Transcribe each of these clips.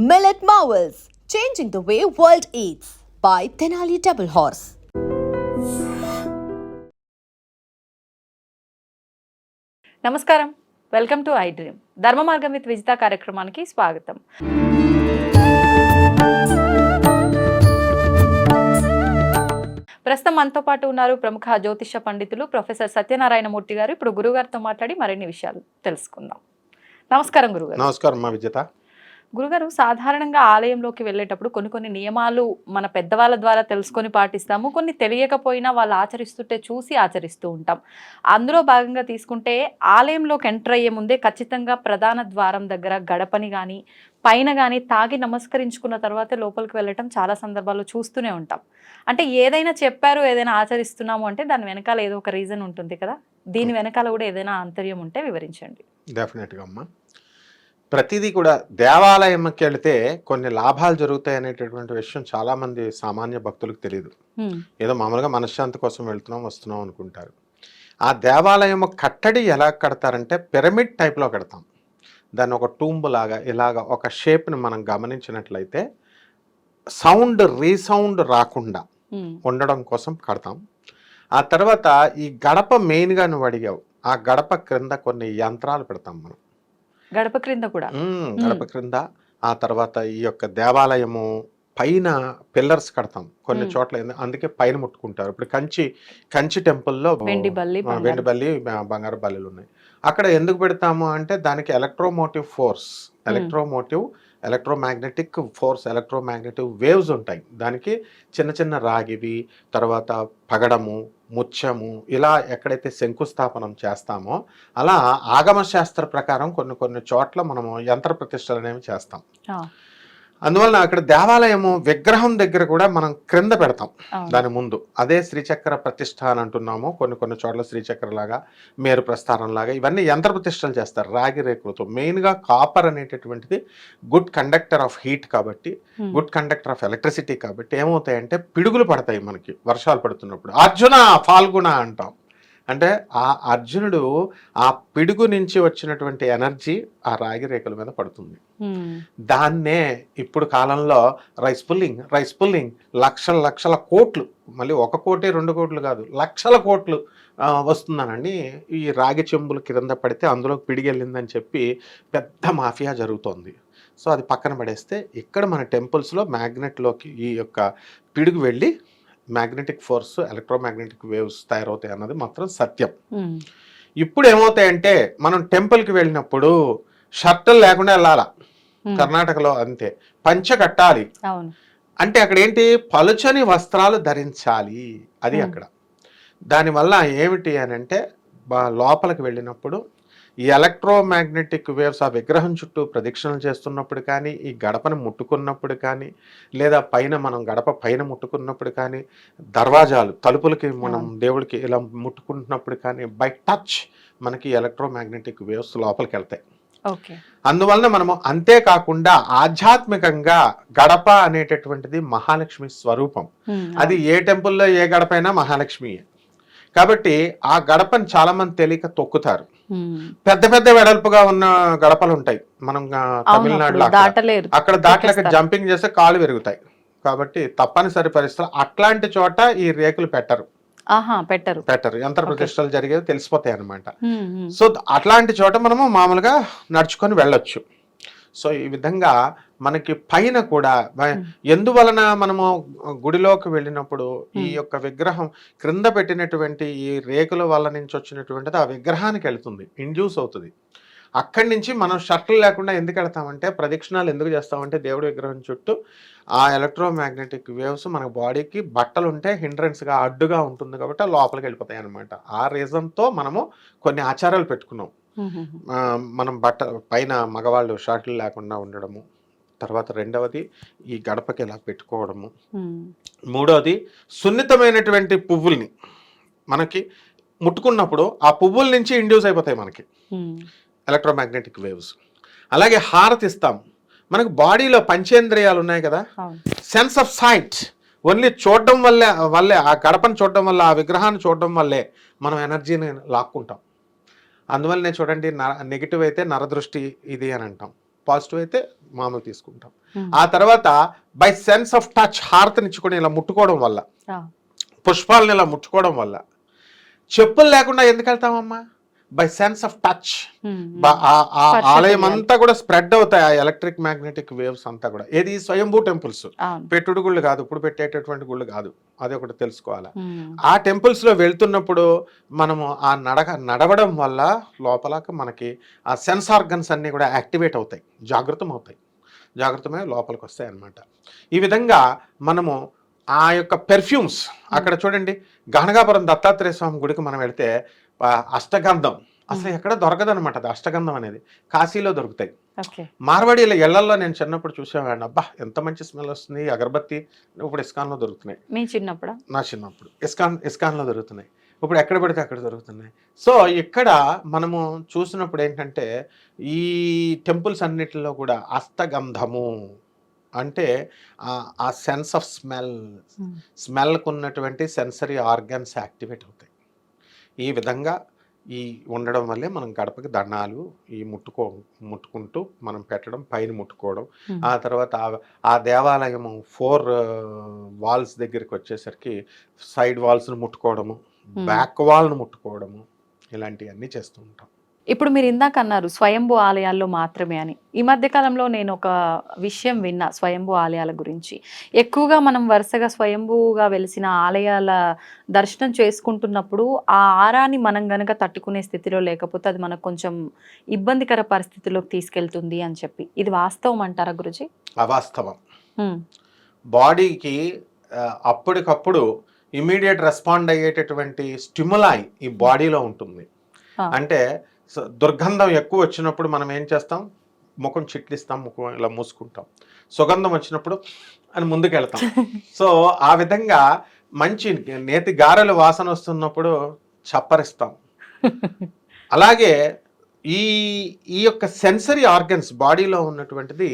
Millet Marvels, changing the way world eats by Tenali Double Horse. నమస్కారం, welcome to I dream. ధర్మ మార్గం with Vijitha కార్యక్రమానికి స్వాగతం. ప్రస్తుతం మనతో పాటు ఉన్నారు ప్రముఖ జ్యోతిష పండితులు ప్రొఫెసర్ సత్యనారాయణమూర్తి గారు. ఇప్పుడు గురుగారితో మాట్లాడి మరిన్ని విషయాలు తెలుసుకుందాం. నమస్కారం గురుగారు. నమస్కారం మా విజిత. గురుగారు, సాధారణంగా ఆలయంలోకి వెళ్ళేటప్పుడు కొన్ని నియమాలు మన పెద్దవాళ్ళ ద్వారా తెలుసుకొని పాటిస్తాము, కొన్ని తెలియకపోయినా వాళ్ళు ఆచరిస్తుంటే చూసి ఆచరిస్తూ ఉంటాం. అందులో భాగంగా తీసుకుంటే ఆలయంలోకి ఎంటర్ అయ్యే ముందే ఖచ్చితంగా ప్రధాన ద్వారం దగ్గర గడపని కానీ పైన కానీ తాగి నమస్కరించుకున్న తర్వాతే లోపలికి వెళ్ళటం చాలా సందర్భాల్లో చూస్తూనే ఉంటాం. అంటే ఏదైనా చెప్పారు, ఏదైనా ఆచరిస్తున్నాము అంటే దాని వెనకాల ఏదో ఒక రీజన్ ఉంటుంది కదా. దీని వెనకాల కూడా ఏదైనా ఆంతర్యం ఉంటే వివరించండి. డెఫినెట్గా అమ్మా. ప్రతిదీ కూడా దేవాలయంకి వెళితే కొన్ని లాభాలు జరుగుతాయి అనేటటువంటి విషయం చాలామంది సామాన్య భక్తులకు తెలియదు. ఏదో మామూలుగా మనశ్శాంతి కోసం వెళ్తున్నాం వస్తున్నాం అనుకుంటారు. ఆ దేవాలయం కట్టడి ఎలా కడతారంటే పిరమిడ్ టైప్లో కడతాం. దాన్ని ఒక టూంబ్ లాగా ఇలాగ ఒక షేప్ని మనం గమనించినట్లయితే సౌండ్ రీసౌండ్ రాకుండా ఉండడం కోసం కడతాం. ఆ తర్వాత ఈ గడప మెయిన్గా నువ్వు అడిగావు, ఆ గడప క్రింద కొన్ని యంత్రాలు పెడతాం మనం. గడప క్రింద కూడా గడప క్రింద. ఆ తర్వాత ఈ యొక్క దేవాలయము పైన పిల్లర్స్ కడతాం కొన్ని చోట్ల, అందుకే పైన ముట్టుకుంటారు. ఇప్పుడు కంచి టెంపుల్లో వెండి బల్లి బంగారు బల్లిలు ఉన్నాయి. అక్కడ ఎందుకు పెడతాము అంటే దానికి ఎలక్ట్రోమాగ్నెటిక్ ఫోర్స్, ఎలక్ట్రోమాగ్నెటిక్ వేవ్స్ ఉంటాయి. దానికి చిన్న చిన్న రాగివి, తర్వాత పగడము, ముత్యము, ఇలా ఎక్కడైతే శంకుస్థాపనం చేస్తామో అలా ఆగమ శాస్త్ర ప్రకారం కొన్ని చోట్ల మనము యంత్ర ప్రతిష్టలు అనేవి చేస్తాం. అందువలన అక్కడ దేవాలయము విగ్రహం దగ్గర కూడా మనం క్రింద పెడతాం దాని ముందు. అదే శ్రీచక్ర ప్రతిష్ఠ అని అంటున్నాము. కొన్ని చోట్ల శ్రీచక్ర లాగా, మేరు ప్రస్థానం లాగా ఇవన్నీ యంత్ర ప్రతిష్టలు చేస్తారు రాగి రేకులతో. మెయిన్గా కాపర్ అనేటటువంటిది గుడ్ కండక్టర్ ఆఫ్ హీట్ కాబట్టి, గుడ్ కండక్టర్ ఆఫ్ ఎలక్ట్రిసిటీ కాబట్టి ఏమవుతాయంటే పిడుగులు పడతాయి మనకి వర్షాలు పడుతున్నప్పుడు. అర్జున ఫాల్గుణ అంటాం. అంటే ఆ అర్జునుడు ఆ పిడుగు నుంచి వచ్చినటువంటి ఎనర్జీ ఆ రాగి రేకుల మీద పడుతుంది. దాన్నే ఇప్పుడు కాలంలో రైస్ పుల్లింగ్ లక్షల కోట్లు, మళ్ళీ 1 కోటి 2 కోట్లు కాదు, లక్షల కోట్లు వస్తుందనండి. ఈ రాగి చెంబులు కింద పడితే అందులో పిడిగెళ్ళిందని చెప్పి పెద్ద మాఫియా జరుగుతోంది. సో అది పక్కన పడేస్తే ఇక్కడ మన టెంపుల్స్లో మ్యాగ్నెట్లోకి ఈ యొక్క పిడుగు వెళ్ళి మ్యాగ్నెటిక్ ఫోర్స్, ఎలక్ట్రోమాగ్నెటిక్ వేవ్స్ తయారవుతాయి అన్నది మాత్రం సత్యం. ఇప్పుడు ఏమవుతాయంటే మనం టెంపుల్కి వెళ్ళినప్పుడు షర్టులు లేకుండా వెళ్ళాలా. కర్ణాటకలో అంతే, పంచ కట్టాలి. అంటే అక్కడ ఏంటి, పలుచని వస్త్రాలు ధరించాలి. అది అక్కడ. దానివల్ల ఏమిటి అని అంటే లోపలికి వెళ్ళినప్పుడు ఈ ఎలక్ట్రోమాగ్నెటిక్ వేవ్స్ ఆ విగ్రహం చుట్టూ ప్రదక్షిణలు చేస్తున్నప్పుడు కానీ, ఈ గడపను ముట్టుకున్నప్పుడు కానీ, లేదా మనం గడప పైన ముట్టుకున్నప్పుడు కానీ, దర్వాజాలు తలుపులకి మనం దేవుడికి ఇలా ముట్టుకుంటున్నప్పుడు కానీ బై టచ్ మనకి ఎలక్ట్రోమాగ్నెటిక్ వేవ్స్ లోపలికి వెళ్తాయి. అందువలన మనము అంతేకాకుండా ఆధ్యాత్మికంగా గడప అనేటటువంటిది మహాలక్ష్మి స్వరూపం. అది ఏ టెంపుల్లో ఏ గడప అయినా మహాలక్ష్మియే. కాబట్టి ఆ గడపని చాలా మంది తెలియక తొక్కుతారు. పెద్ద వెడల్పుగా ఉన్న గడపలు ఉంటాయి మనం తమిళనాడులో, అక్కడ దాటలేక జంపింగ్ చేస్తే కాళ్ళు విరుగుతాయి. కాబట్టి తప్పనిసరి పరిస్థితులు అట్లాంటి చోట ఈ రేకులు పెట్టరు. యంత్ర ప్రతిష్టలు జరిగేది తెలిసిపోతాయి అన్నమాట. సో అట్లాంటి చోట మనము మామూలుగా నడుచుకొని వెళ్ళొచ్చు. సో ఈ విధంగా మనకి పైన కూడా ఎందువలన మనము గుడిలోకి వెళ్ళినప్పుడు ఈ యొక్క విగ్రహం క్రింద పెట్టినటువంటి ఈ రేకుల వల్ల నుంచి వచ్చినటువంటిది ఆ విగ్రహానికి వెళ్తుంది, ఇండ్యూస్ అవుతుంది. అక్కడి నుంచి మనం షర్ట్లు లేకుండా ఎందుకు వెళ్తామంటే, ప్రదక్షిణాలు ఎందుకు చేస్తామంటే దేవుడి విగ్రహం చుట్టూ ఆ ఎలక్ట్రోమాగ్నెటిక్ వేవ్స్ మన బాడీకి బట్టలు ఉంటే హిండ్రెన్స్గా అడ్డుగా ఉంటుంది కాబట్టి లోపలికి వెళ్ళిపోతాయి అనమాట. ఆ రీజన్తో మనము కొన్ని ఆచారాలు పెట్టుకున్నాం. మనం పైన మగవాళ్ళు షర్ట్లు లేకుండా ఉండడము, తర్వాత రెండవది ఈ గడపకి ఇలా పెట్టుకోవడము, మూడవది సున్నితమైనటువంటి పువ్వుల్ని మనకి ముట్టుకున్నప్పుడు ఆ పువ్వుల నుంచి ఇండ్యూస్ అయిపోతాయి మనకి ఎలక్ట్రోమాగ్నెటిక్ వేవ్స్. అలాగే హారతి ఇస్తాం. మనకు బాడీలో పంచేంద్రియాలు ఉన్నాయి కదా, సెన్స్ ఆఫ్ సైట్ ఓన్లీ చూడడం వల్లే ఆ గడపను చూడడం వల్ల, ఆ విగ్రహాన్ని చూడడం వల్లే మనం ఎనర్జీని లాక్కుంటాం. అందువల్లనే చూడండి నెగిటివ్ అయితే నరదృష్టి ఇది అని అంటాం. పాజిటివ్ అయితే మామూలు తీసుకుంటాం. ఆ తర్వాత బై సెన్స్ ఆఫ్ టచ్ హారతనిచ్చుకొని ఇలా ముట్టుకోవడం వల్ల, పుష్పాలను ఇలా ముట్టుకోవడం వల్ల, చెప్పులు లేకుండా ఎందుకు వెళ్తామమ్మా? బై సెన్స్ ఆఫ్ టచ్ ఆలయం అంతా కూడా స్ప్రెడ్ అవుతాయి ఆ ఎలక్ట్రిక్ మ్యాగ్నెటిక్ వేవ్స్ అంతా కూడా. ఏది స్వయంభూ టెంపుల్స్, పెట్టుడు గుళ్ళు కాదు, ఇప్పుడు పెట్టేటటువంటి గుళ్ళు కాదు, అది ఒకటి తెలుసుకోవాలి. ఆ టెంపుల్స్ లో వెళ్తున్నప్పుడు మనము ఆ నడవడం వల్ల లోపల మనకి ఆ సెన్స్ ఆర్గన్స్ అన్ని కూడా యాక్టివేట్ అవుతాయి, జాగృతమై లోపలికి వస్తాయి అన్నమాట. ఈ విధంగా మనము ఆ యొక్క పెర్ఫ్యూమ్స్ అక్కడ చూడండి, గహనగాపురం దత్తాత్రేయ స్వామి గుడికి మనం వెళ్తే అష్టగంధం అసలు ఎక్కడ దొరకదు అనమాట. అది అష్టగంధం అనేది కాశీలో దొరుకుతాయి. మార్వాడీల ఇళ్లలో నేను చిన్నప్పుడు చూసేవాడిని, అబ్బా ఎంత మంచి స్మెల్ వస్తుంది అగరబత్తి. ఇప్పుడు ఇస్కాన్లో దొరుకుతున్నాయి. నా చిన్నప్పుడు ఇస్కాన్లో దొరుకుతున్నాయి, ఇప్పుడు ఎక్కడ పడితే అక్కడ దొరుకుతున్నాయి. సో ఇక్కడ మనము చూసినప్పుడు ఏంటంటే ఈ టెంపుల్స్ అన్నిటిలో కూడా అష్టగంధము అంటే ఆ సెన్స్ ఆఫ్ స్మెల్కు ఉన్నటువంటి సెన్సరీ ఆర్గన్స్ యాక్టివేట్ అవుతాయి. ఈ విధంగా ఈ ఉండడం వల్లే మనం గడపకి దండాలు ఈ ముట్టుకుంటూ మనం పెట్టడం, పైన ముట్టుకోవడం. ఆ తర్వాత ఆ దేవాలయము 4 వాల్స్ దగ్గరికి వచ్చేసరికి సైడ్ వాల్స్ను ముట్టుకోవడము, బ్యాక్ వాల్ను ముట్టుకోవడము, ఇలాంటివన్నీ చేస్తూ ఉంటాం. ఇప్పుడు మీరు ఇందాక అన్నారు స్వయంభూ ఆలయాల్లో మాత్రమే అని. ఈ మధ్య కాలంలో నేను ఒక విషయం విన్నా స్వయంభూ ఆలయాల గురించి. ఎక్కువగా మనం వరుసగా స్వయంభూగా వెలిసిన ఆలయాల దర్శనం చేసుకుంటున్నప్పుడు ఆ ఆరాని మనం గనక తట్టుకునే స్థితిలో లేకపోతే అది మనకు కొంచెం ఇబ్బందికర పరిస్థితిలోకి తీసుకెళ్తుంది అని చెప్పి, ఇది వాస్తవం అంటారా గురుజీ? అవాస్తవం. బాడీకి అప్పటికప్పుడు ఇమీడియట్ రెస్పాండ్ అయ్యేటటువంటి స్టిములాయ్ ఈ బాడీలో ఉంటుంది. అంటే దుర్గంధం ఎక్కువ వచ్చినప్పుడు మనం ఏం చేస్తాం, ముఖం చిట్లిస్తాం, ముఖం ఇలా మూసుకుంటాం. సుగంధం వచ్చినప్పుడు అని ముందుకు వెళ్తాం. సో ఆ విధంగా మంచి నేతి గారెల వాసన వస్తున్నప్పుడు చప్పరిస్తాం. అలాగే ఈ యొక్క సెన్సరీ ఆర్గన్స్ బాడీలో ఉన్నటువంటిది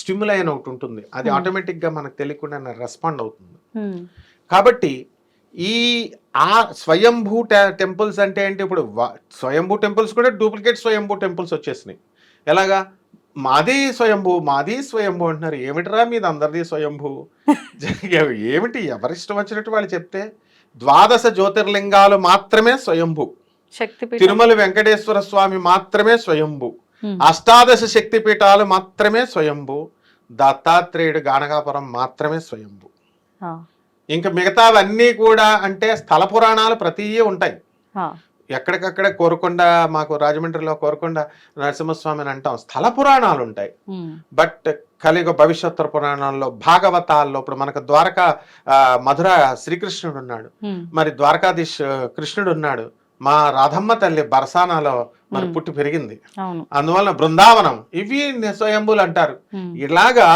స్టిమ్యులై అని ఒకటి ఉంటుంది, అది ఆటోమేటిక్గా మనకు తెలియకుండా రెస్పాండ్ అవుతుంది. కాబట్టి ఆ స్వయంభూ టెంపుల్స్ అంటే ఏంటి, ఇప్పుడు స్వయంభూ టెంపుల్స్ కూడా డూప్లికేట్ స్వయంభూ టెంపుల్స్ వచ్చేసినాయి. ఎలాగా మాది స్వయంభూ అంటున్నారు. ఏమిటిరా మీది అందరిది స్వయంభూ? ఏమిటి ఎవరిష్టం వచ్చినట్టు వాళ్ళు చెప్తే. 12 జ్యోతిర్లింగాలు మాత్రమే స్వయంభూ, తిరుమల వెంకటేశ్వర స్వామి మాత్రమే స్వయంభూ, 18 శక్తిపీఠాలు మాత్రమే స్వయంభూ, దత్తాత్రేయుడు గానగాపురం మాత్రమే స్వయంభూ. ఇంకా మిగతావన్నీ కూడా అంటే స్థల పురాణాలు ప్రతి ఉంటాయి. ఎక్కడికక్కడ కోరుకొండ, మాకు రాజమండ్రిలో కోరుకొండ నరసింహస్వామి అని అంటాం, స్థల పురాణాలు ఉంటాయి. బట్ కలియుగ భవిష్యత్తు పురాణాల్లో, భాగవతాల్లో, ఇప్పుడు మనకు ద్వారకా మధుర శ్రీకృష్ణుడు ఉన్నాడు, మరి ద్వారకాధీష్ కృష్ణుడు ఉన్నాడు, మా రాధమ్మ తల్లి బరసానాలో మరి పుట్టి పెరిగింది, అందువలన బృందావనం, ఇవి స్వయంభూలు అంటారు. ఇలాగా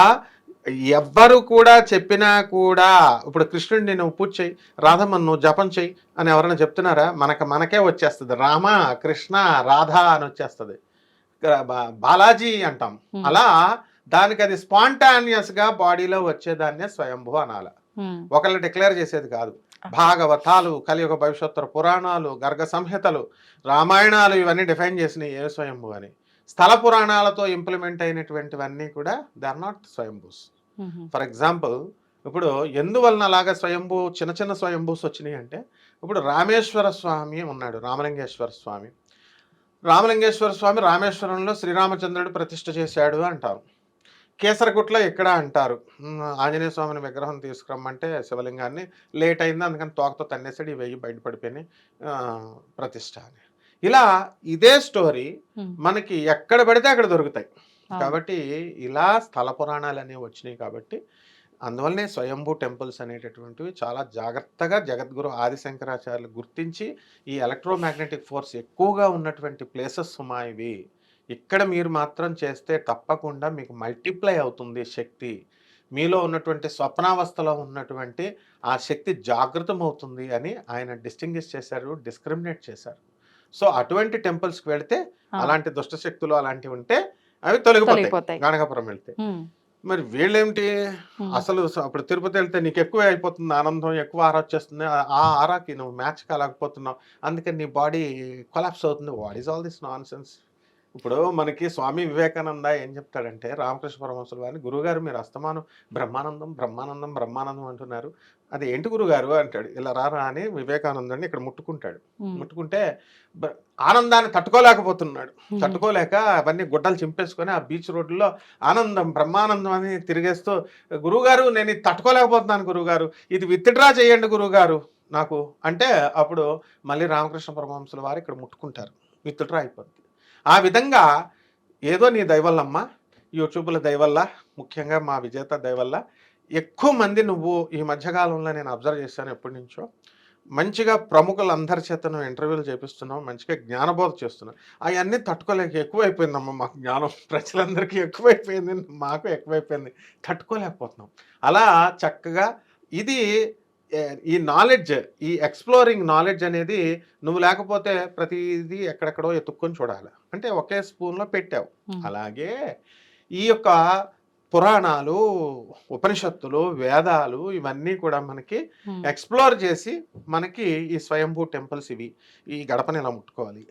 ఎవ్వరు కూడా చెప్పినా కూడా, ఇప్పుడు కృష్ణుడిని నువ్వు పూజ చేయి, రాధమ్మను నువ్వు జపం చేయి అని ఎవరైనా చెప్తున్నారా? మనకే వచ్చేస్తుంది, రామ కృష్ణ రాధ అని వచ్చేస్తుంది, బాలాజీ అంటాం. అలా దానికి అది స్పాంటానియస్గా బాడీలో వచ్చేదాన్నే స్వయంభూ అనాల, ఒకళ్ళు డిక్లేర్ చేసేది కాదు. భాగవతాలు, కలియుగ భవిష్యత్తు పురాణాలు, గర్గ సంహితలు, రామాయణాలు ఇవన్నీ డిఫైన్ చేసినాయి ఏ స్వయంభూ అని. స్థల పురాణాలతో ఇంప్లిమెంట్ అయినటువంటివన్నీ కూడా దే ఆర్ నాట్ స్వయంభూస్. ఫర్ ఎగ్జాంపుల్, ఇప్పుడు ఎందువలన అలాగా చిన్న స్వయంభూస్ వచ్చినాయి అంటే, ఇప్పుడు రామేశ్వర స్వామి ఉన్నాడు, రామలింగేశ్వర స్వామి రామేశ్వరంలో శ్రీరామచంద్రుడు ప్రతిష్ఠ చేశాడు అంటారు. కేసరగుట్ల ఎక్కడ అంటారు, ఆంజనేయ స్వామిని విగ్రహం తీసుకురమ్మంటే శివలింగాన్ని లేట్ అయింది, అందుకని తోకతో తన్నేసాడు, ఇవి బయటపడిపోయినాయి ప్రతిష్ఠ అని. ఇలా ఇదే స్టోరీ మనకి ఎక్కడ పడితే అక్కడ దొరుకుతాయి. కాబట్టి ఇలా స్థల పురాణాలు అనేవి వచ్చినాయి. కాబట్టి అందువల్లనే స్వయంభూ టెంపుల్స్ అనేటటువంటివి చాలా జాగ్రత్తగా జగద్గురు ఆదిశంకరాచార్యులు గుర్తించి, ఈ ఎలక్ట్రోమాగ్నెటిక్ ఫోర్స్ ఎక్కువగా ఉన్నటువంటి ప్లేసెస్ ఇవి, ఇక్కడ మీరు మాత్రం చేస్తే తప్పకుండా మీకు మల్టిప్లై అవుతుంది శక్తి, మీలో ఉన్నటువంటి స్వప్నావస్థలో ఉన్నటువంటి ఆ శక్తి జాగృతం అవుతుంది అని ఆయన డిస్టింగ్విష్ చేశారు, డిస్క్రిమినేట్ చేశారు. సో అటువంటి టెంపుల్స్కి వెళితే అలాంటి దుష్ట శక్తులు అలాంటివి ఉంటే అవి తొలగిపోతాయి గానగాపురం వెళ్తే. మరి వీళ్ళేమిటి, అసలు ఇప్పుడు తిరుపతి వెళ్తే నీకు ఎక్కువ అయిపోతుంది ఆనందం, ఎక్కువ ఆరా వచ్చేస్తుంది, ఆ ఆరాకి నువ్వు మ్యాచ్ కాలేకపోతున్నావు, అందుకని నీ బాడీ కొలాప్స్ అవుతుంది. What is all this non sense? ఇప్పుడు మనకి స్వామి వివేకానంద ఏం చెప్తాడంటే, రామకృష్ణ పరమహంసుల వారిని, గురుగారు మీరు అస్తమానం బ్రహ్మానందం బ్రహ్మానందం బ్రహ్మానందం అంటున్నారు, అది ఏంటి గురుగారు అంటాడు. ఇలా రారా అని వివేకానందుని ఇక్కడ ముట్టుకుంటాడు. ముట్టుకుంటే ఆనందాన్ని తట్టుకోలేకపోతున్నాడు. తట్టుకోలేక అవన్నీ గుడ్డలు చింపేసుకొని ఆ బీచ్ రోడ్లో ఆనందం బ్రహ్మానందం అని తిరిగేస్తూ, గురువుగారు నేను ఇది తట్టుకోలేకపోతున్నాను గురువుగారు, ఇది విత్డ్రా చేయండి గురువుగారు నాకు అంటే, అప్పుడు మళ్ళీ రామకృష్ణ పరమహంసుల వారు ఇక్కడ ముట్టుకుంటారు, విత్డ్రా అయిపోద్ది. ఆ విధంగా ఏదో నీ దయవల్లమ్మా, యూట్యూబ్ల దయవల్ల, ముఖ్యంగా మా విజేత దయవల్ల ఎక్కువ మంది నువ్వు ఈ మధ్యకాలంలో నేను అబ్జర్వ్ చేశాను ఎప్పటి నుంచో, మంచిగా ప్రముఖులందరి చేత నువ్వు ఇంటర్వ్యూలు చేపిస్తున్నావు, మంచిగా జ్ఞానబోధ చేస్తున్నావు. అవన్నీ తట్టుకోలేక ఎక్కువైపోయిందమ్మా మాకు జ్ఞానం, ప్రజలందరికీ ఎక్కువైపోయింది, మాకు ఎక్కువైపోయింది, తట్టుకోలేకపోతున్నాం. అలా చక్కగా ఇది ఈ నాలెడ్జ్, ఈ ఎక్స్ప్లోరింగ్ నాలెడ్జ్ అనేది నువ్వు లేకపోతే ప్రతిదీ ఎక్కడెక్కడో ఎత్తుక్కొని చూడాలి, అంటే ఒకే స్పూన్లో పెట్టావు. అలాగే ఈ యొక్క పురాణాలు, ఉపనిషత్తులు, వేదాలు ఇవన్నీ కూడా మనకి ఎక్స్ప్లోర్ చేసి మనకి ఈ స్వయంభూ టెంపుల్స్ ఇవి, ఈ గడపని ఇలా ముట్టుకోవాలి,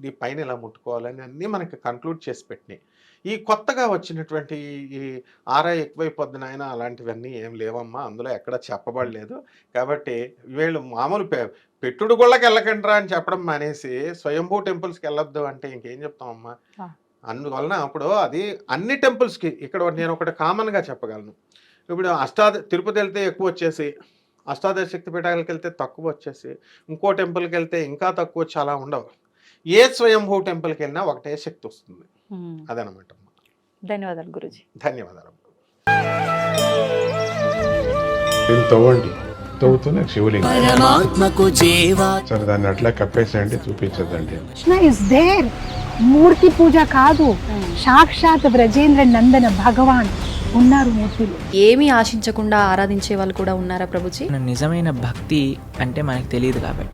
ఈ పైన ఇలా ముట్టుకోవాలి అని అన్నీ మనకి కంక్లూడ్ చేసి పెట్టినాయి. ఈ కొత్తగా వచ్చినటువంటి ఈ ఆర్ఐ ఎక్కువైపోద్ది నాయన అలాంటివన్నీ ఏం లేవమ్మా, అందులో ఎక్కడ చెప్పబడలేదు. కాబట్టి వీళ్ళు మామూలు పెట్టుడు గుళ్ళకి వెళ్ళకండ్రా అని చెప్పడం మానేసి స్వయంభూ టెంపుల్స్కి వెళ్ళొద్దు అంటే ఇంకేం చెప్తామమ్మా. అందువలన అప్పుడు అది అన్ని టెంపుల్స్కి, ఇక్కడ నేను ఒకటి కామన్గా చెప్పగలను. ఇప్పుడు తిరుపతి వెళ్తే ఎక్కువ వచ్చేసి, అష్టాదశ శక్తి పీఠాలకు వెళ్తే తక్కువ వచ్చేసి, ఇంకో టెంపుల్కి వెళ్తే ఇంకా తక్కువ వచ్చి అలా ఉండవు. ఏ స్వయంభూ టెంపుల్కి వెళ్ళినా ఒకటే శక్తి వస్తుంది. అదనమాట. ధన్యవాదాలు గురూజీ. ధన్యవాదాలు. తవ్వండి, తవ్వుతూనే శివలింగం సరే దాన్ని అట్లా కప్పేసేయండి, చూపించదండి. కృష్ణ ఇస్ దేర్, మూర్తి పూజ కాదు, సాక్షాత్ బ్రజేంద్ర నందన భగవాన్ ఉన్నారు మూర్తిలో. ఏమీ ఆశించకుండా ఆరాధించే వాళ్ళు కూడా ఉన్నారా ప్రభుజీ? నిజమైన భక్తి అంటే మనకు తెలియదు కాబట్టి